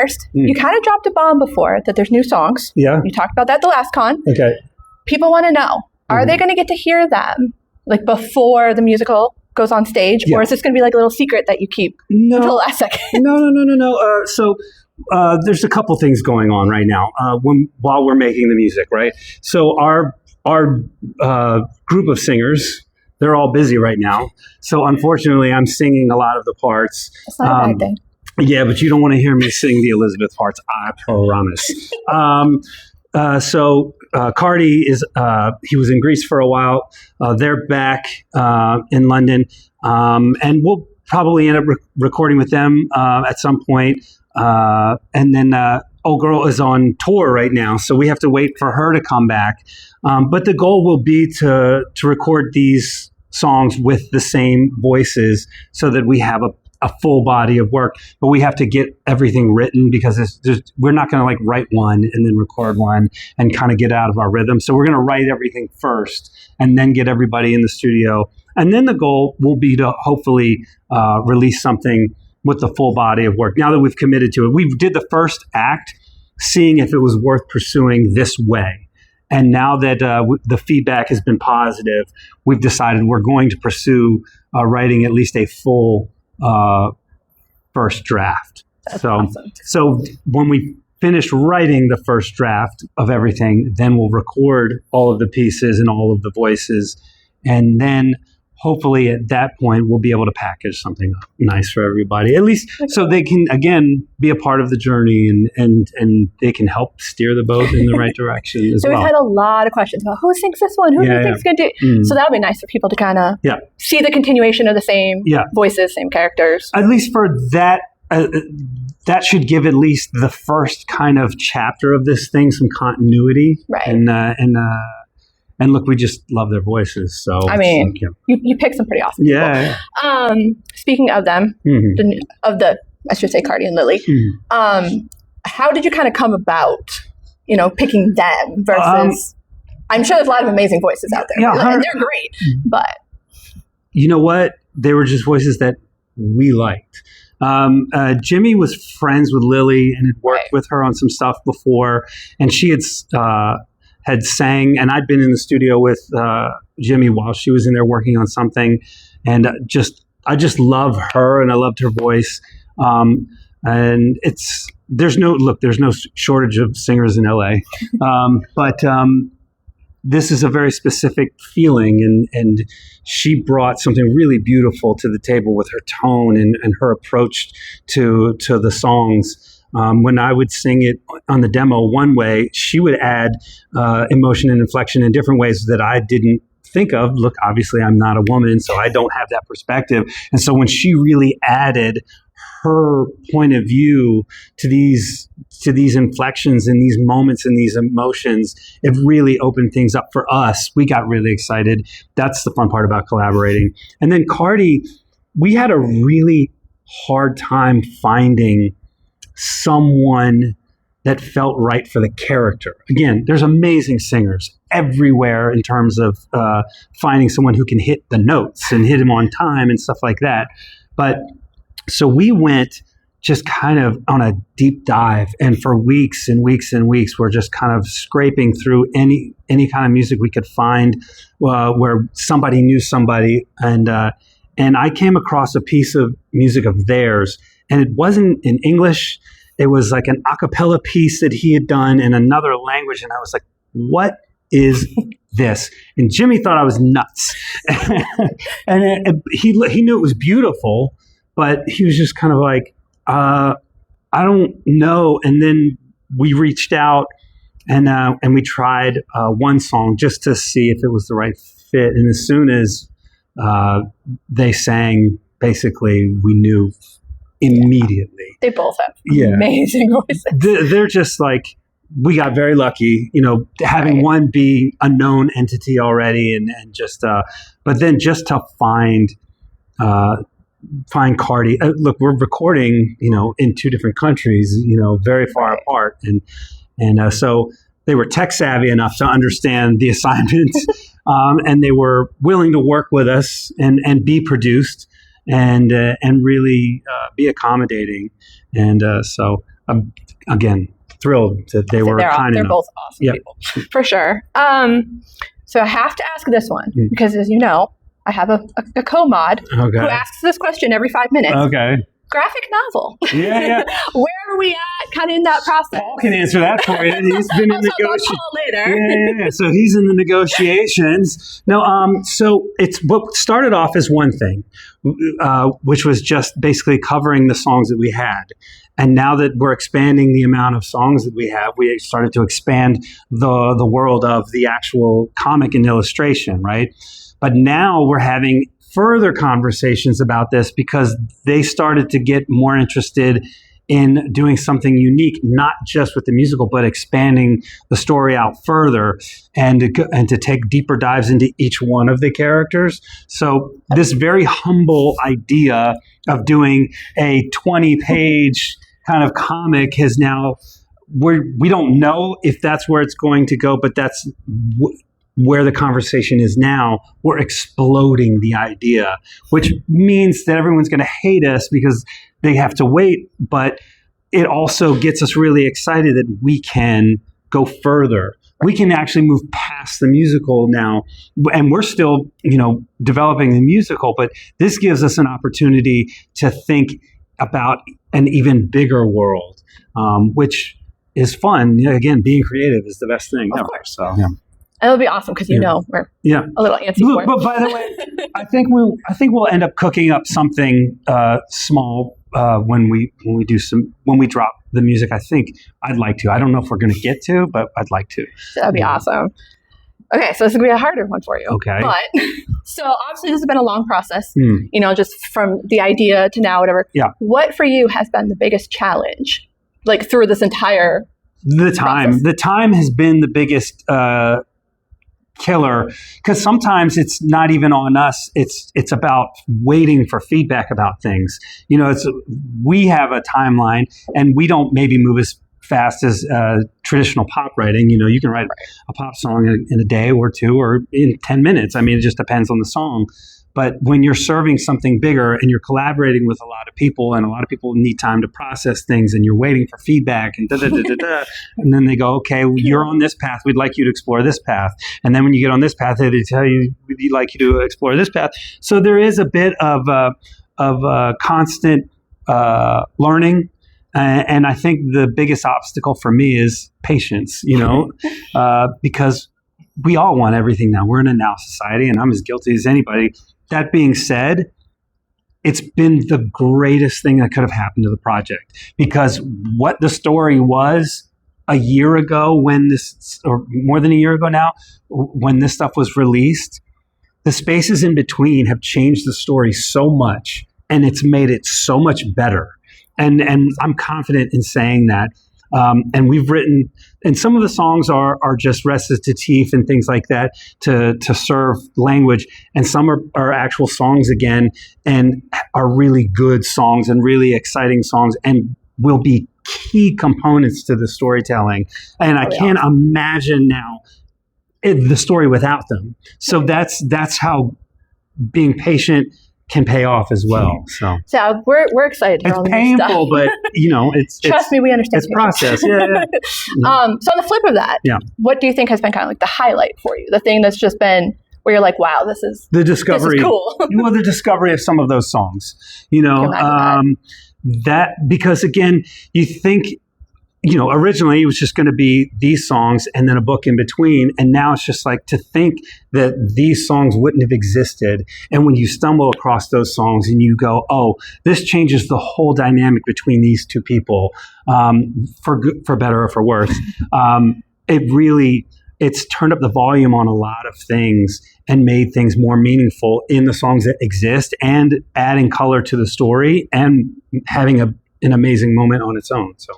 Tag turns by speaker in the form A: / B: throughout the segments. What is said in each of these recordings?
A: first, you kind of dropped a bomb before that there's new songs.
B: Yeah.
A: You talked about that the last con.
B: Okay.
A: People want to know, are they going to get to hear them like before the musical goes on stage?
B: Yeah.
A: Or is this going to be like a little secret that you keep until the last second?
B: No. So there's a couple things going on right now while we're making the music, right? So our group of singers, they're all busy right now. So unfortunately, I'm singing a lot of the parts.
A: That's not a bad thing.
B: Yeah, but you don't want to hear me sing the Elizabeth parts, I promise. So Cardi he was in Greece for a while. They're back in London. And we'll probably end up recording with them at some point. And then Old Girl is on tour right now, so we have to wait for her to come back. But the goal will be to record these songs with the same voices so that we have a full body of work. But we have to get everything written because we're not going to like write one and then record one and kind of get out of our rhythm. So we're going to write everything first and then get everybody in the studio. And then the goal will be to hopefully release something with the full body of work. Now that we've committed to it, we did the first act, seeing if it was worth pursuing this way. And now that the feedback has been positive, we've decided we're going to pursue writing at least a full first draft.
A: That's awesome.
B: So when we finish writing the first draft of everything, then we'll record all of the pieces and all of the voices. And then hopefully at that point, we'll be able to package something nice for everybody, at least so they can, again, be a part of the journey and they can help steer the boat in the right direction as
A: so
B: well.
A: We've had a lot of questions about who thinks this one, who do you think is going to do? So that would be nice for people to kind of see the continuation of the same voices, same characters.
B: At least for that, that should give at least the first kind of chapter of this thing some continuity. Right. And look, we just love their voices. So
A: I mean, you pick some pretty awesome people. Speaking of them, I should say Cardi and Lily. How did you kind of come about, picking them versus? I'm sure there's a lot of amazing voices out there, and they're great. But
B: you know what? They were just voices that we liked. Jimmy was friends with Lily and had worked with her on some stuff before, and she had sang, and I'd been in the studio with Jimmy while she was in there working on something, and I just love her, and I loved her voice, and there's no shortage of singers in LA, but this is a very specific feeling, and she brought something really beautiful to the table with her tone and her approach to the songs. When I would sing it on the demo one way, she would add emotion and inflection in different ways that I didn't think of. Look, obviously I'm not a woman, so I don't have that perspective. And so when she really added her point of view to these inflections and these moments and these emotions, it really opened things up for us. We got really excited. That's the fun part about collaborating. And then Cardi, we had a really hard time finding someone that felt right for the character. Again, there's amazing singers everywhere in terms of finding someone who can hit the notes and hit them on time and stuff like that. But so we went just kind of on a deep dive, and for weeks and weeks and weeks, we're just kind of scraping through any kind of music we could find where somebody knew somebody, and I came across a piece of music of theirs. And it wasn't in English. It was like an a cappella piece that he had done in another language. And I was like, what is this? And Jimmy thought I was nuts. And he knew it was beautiful, but he was just kind of like, I don't know. And then we reached out and we tried one song just to see if it was the right fit. And as soon as they sang, basically, we knew immediately.
A: They both have amazing voices.
B: They're just like, we got very lucky, having one be a known entity already, and just, but then just to find Cardi. Look, we're recording, in two different countries, very far apart, and so they were tech savvy enough to understand the assignment, and they were willing to work with us and be produced. And really be accommodating, and so I'm again thrilled that they were kind enough.
A: They're both awesome people, for sure. So I have to ask this one because, as you know, I have a co-mod who asks this question every 5 minutes.
B: Okay.
A: Graphic novel.
B: Yeah.
A: Where are we at kind of in that process?
B: Paul can answer that for you. He's been in negotiations.
A: later.
B: Yeah. So he's in the negotiations. No, so it's what started off as one thing, which was just basically covering the songs that we had. And now that we're expanding the amount of songs that we have, we started to expand the world of the actual comic and illustration, right? But now we're having further conversations about this because they started to get more interested in doing something unique, not just with the musical, but expanding the story out further and to take deeper dives into each one of the characters. So this very humble idea of doing a 20-page kind of comic has now, we don't know if that's where it's going to go, but that's where the conversation is now. We're exploding the idea, which means that everyone's going to hate us because they have to wait, but it also gets us really excited that we can go further. We can actually move past the musical now, and we're still, developing the musical, but this gives us an opportunity to think about an even bigger world, which is fun. Again, being creative is the best thing ever. So, yeah.
A: It'll be awesome because we're a little antsy for it.
B: But by the way, I think we'll end up cooking up something small when we drop the music. I think I'd like to. I don't know if we're going to get to, but I'd like to.
A: That'd be awesome. Okay, so this is going to be a harder one for you.
B: Okay.
A: But so obviously this has been a long process. Just from the idea to now, whatever.
B: Yeah.
A: What for you has been the biggest challenge, like through this entire process?
B: The time has been the biggest killer, because sometimes it's not even on us. It's about waiting for feedback about things. We have a timeline, and we don't maybe move as fast as traditional pop writing. You can write a pop song in a day or two, or in 10 minutes. I mean, it just depends on the song. But when you're serving something bigger and you're collaborating with a lot of people, and a lot of people need time to process things, and you're waiting for feedback and and then they go, okay, you're on this path. We'd like you to explore this path. And then when you get on this path, they tell you, we'd like you to explore this path. So there is a bit of constant learning. And I think the biggest obstacle for me is patience, because we all want everything now. We're in a now society, and I'm as guilty as anybody. That being said, it's been the greatest thing that could have happened to the project, because what the story was a year ago or more than a year ago now, when this stuff was released, the spaces in between have changed the story so much, and it's made it so much better. And I'm confident in saying that. And we've written, and some of the songs are just recitative and things like that to serve language. And some are actual songs again, and are really good songs and really exciting songs, and will be key components to the storytelling. And I can't imagine now the story without them. So that's how being patient can pay off as well. So
A: we're excited to hear all this stuff.
B: It's painful, but it's
A: trust me, we understand.
B: It's process. Yeah.
A: So on the flip of that, what do you think has been kind of like the highlight for you? The thing that's just been where you're like, wow, this is
B: the discovery.
A: This is cool.
B: Well, the discovery of some of those songs. That because again, you think, originally it was just going to be these songs and then a book in between. And now it's just like to think that these songs wouldn't have existed. And when you stumble across those songs and you go, oh, this changes the whole dynamic between these two people, for better or for worse. It's turned up the volume on a lot of things and made things more meaningful in the songs that exist, and adding color to the story and having an amazing moment on its own. So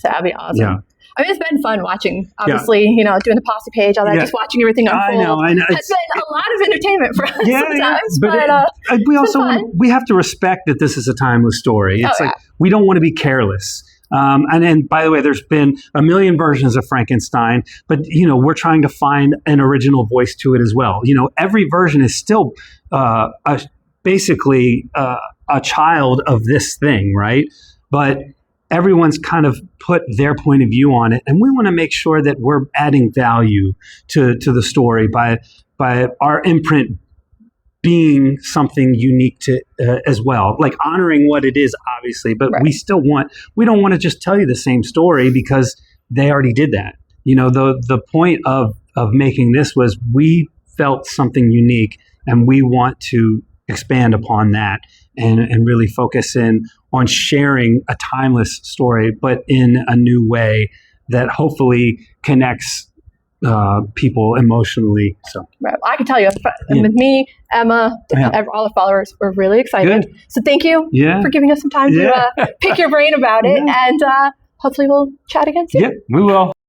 A: that'd be awesome.
B: Yeah.
A: I mean, it's been fun watching, obviously, doing the posse page, all that, just watching everything unfold.
B: I know.
A: It's been a lot of entertainment for us sometimes.
B: But we also we have to respect that this is a timeless story. It's we don't want to be careless. And by the way, there's been a million versions of Frankenstein, but, we're trying to find an original voice to it as well. Every version is still basically a child of this thing, right? But everyone's kind of put their point of view on it, and we want to make sure that we're adding value to the story by our imprint being something unique to as well, like honoring what it is, obviously, but we don't want to just tell you the same story because they already did that. The point of making this was we felt something unique, and we want to expand upon that and really focus in on sharing a timeless story, but in a new way that hopefully connects people emotionally. So
A: I can tell you, with me, Emma, all the followers, we're really excited. Good. So thank you for giving us some time to pick your brain about it, and hopefully we'll chat again soon.
C: Yeah, we will.